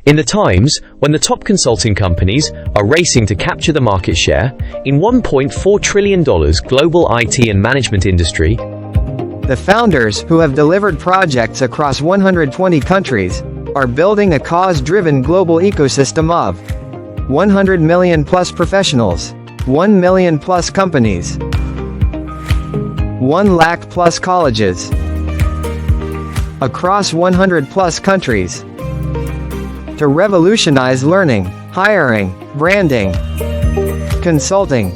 In the times when the top consulting companies are racing to capture the market share in $1.4 trillion global IT and management industry, the founders, who have delivered projects across 120 countries, are building a cause-driven global ecosystem of 100 million plus professionals, 1 million plus companies, 1 lakh plus colleges, across 100 plus countries, to revolutionize learning, hiring, branding, consulting,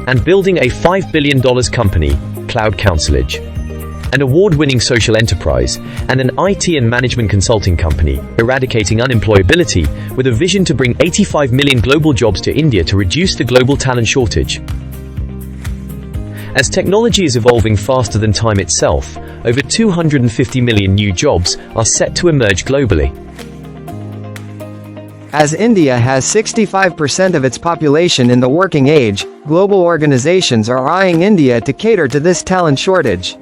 and building a $5 billion company, Cloud Counselage, an award-winning social enterprise, and an IT and management consulting company, eradicating unemployability with a vision to bring 85 million global jobs to India to reduce the global talent shortage. As technology is evolving faster than time itself, over 250 million new jobs are set to emerge globally. As India has 65% of its population in the working age, global organizations are eyeing India to cater to this talent shortage.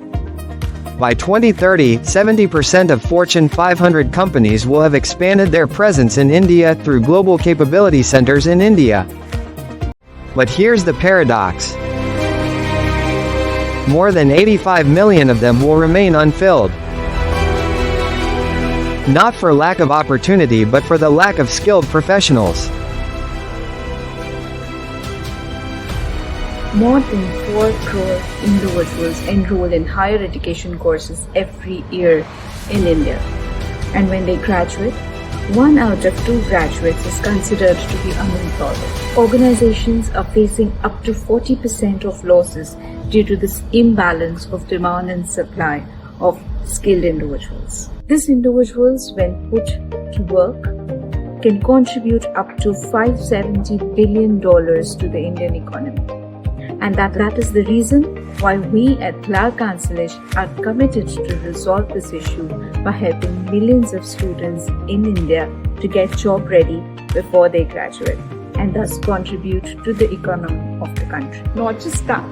By 2030, 70% of Fortune 500 companies will have expanded their presence in India through global capability centers in India. But here's the paradox. More than 85 million of them will remain unfilled. Not for lack of opportunity but for the lack of skilled professionals. More than 4 crore individuals enroll in higher education courses every year in India. And when they graduate, 1 out of 2 graduates is considered to be unemployed. Organizations are facing up to 40% of losses due to this imbalance of demand and supply of skilled individuals. These individuals, when put to work, can contribute up to $570 billion to the Indian economy. And that is the reason why we at Cloud Counselage are committed to resolve this issue by helping millions of students in India to get job ready before they graduate and thus contribute to the economy of the country. Not just that,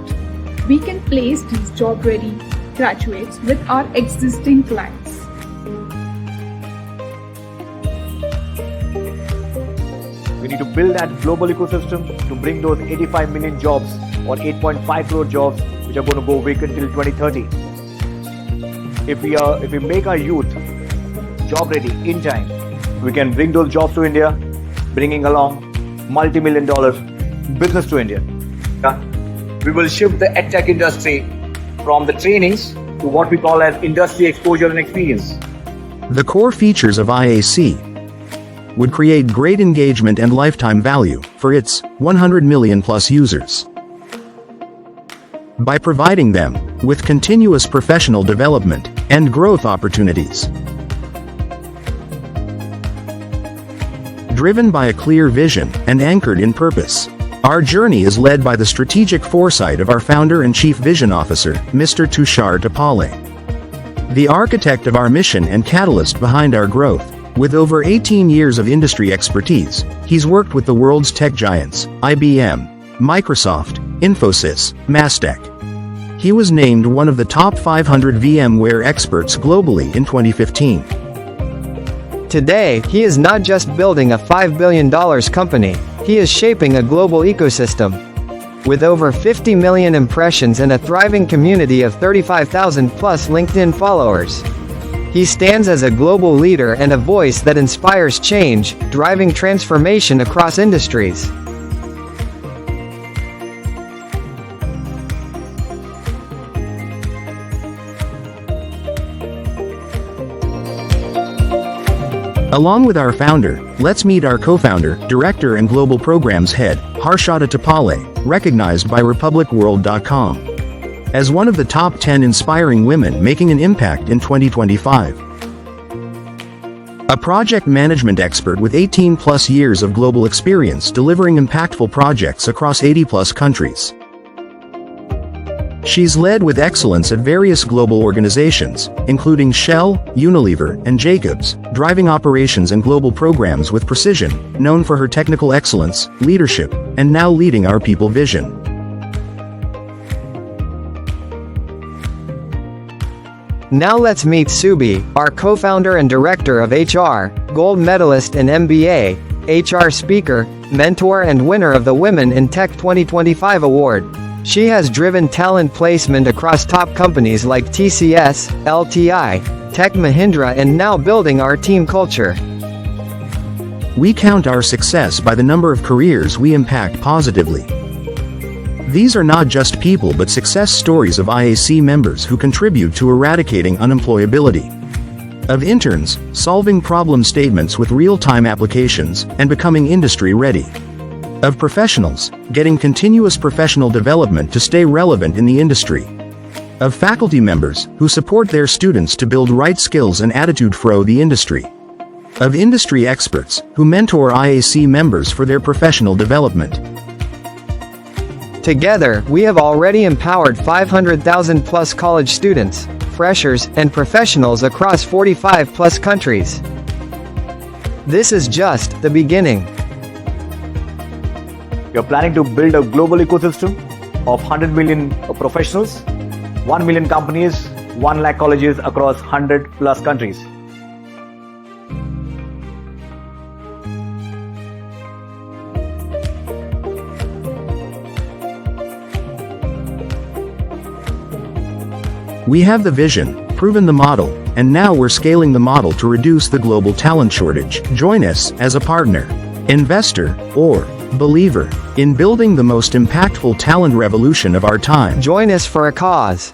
we can place these job ready graduates with our existing clients. We need to build that global ecosystem to bring those 85 million jobs or 8.5 crore jobs which are going to go vacant till 2030. If we make our youth job ready in time, we can bring those jobs to India, bringing along multi-million dollar business to India. We will shift the edtech industry from the trainings to what we call as industry exposure and experience. The core features of IAC would create great engagement and lifetime value for its 100 million plus users. By providing them with continuous professional development and growth opportunities. Driven by a clear vision and anchored in purpose, our journey is led by the strategic foresight of our founder and chief vision officer, Mr. Tushar Tapale. The architect of our mission and catalyst behind our growth. With over 18 years of industry expertise, he's worked with the world's tech giants, IBM, Microsoft, Infosys, Mastech. He was named one of the top 500 VMware experts globally in 2015. Today, he is not just building a $5 billion company, he is shaping a global ecosystem. With over 50 million impressions and a thriving community of 35,000 plus LinkedIn followers. He stands as a global leader and a voice that inspires change, driving transformation across industries. Along with our founder, let's meet our co-founder, director and global programs head, Harshada Tapale, recognized by RepublicWorld.com as one of the top 10 inspiring women making an impact in 2025. A project management expert with 18 plus years of global experience delivering impactful projects across 80 plus countries. She's led with excellence at various global organizations, including Shell, Unilever, and Jacobs, driving operations and global programs with precision, known for her technical excellence, leadership, and now leading our people vision. Now let's meet Subi, our co-founder and director of HR, gold medalist in MBA, HR speaker, mentor and winner of the Women in Tech 2025 award. She has driven talent placement across top companies like TCS, LTI, Tech Mahindra and now building our team culture. We count our success by the number of careers we impact positively. These are not just people but success stories of IAC members who contribute to eradicating unemployability. Of interns, solving problem statements with real-time applications and becoming industry-ready. Of professionals, getting continuous professional development to stay relevant in the industry. Of faculty members, who support their students to build right skills and attitude for the industry. Of industry experts, who mentor IAC members for their professional development. Together, we have already empowered 500,000 plus college students, freshers, and professionals across 45 plus countries. This is just the beginning. You're planning to build a global ecosystem of 100 million professionals, 1 million companies, 1 lakh colleges across 100 plus countries. We have the vision, proven the model, and now we're scaling the model to reduce the global talent shortage. Join us as a partner, investor, or believer in building the most impactful talent revolution of our time. Join us for a cause.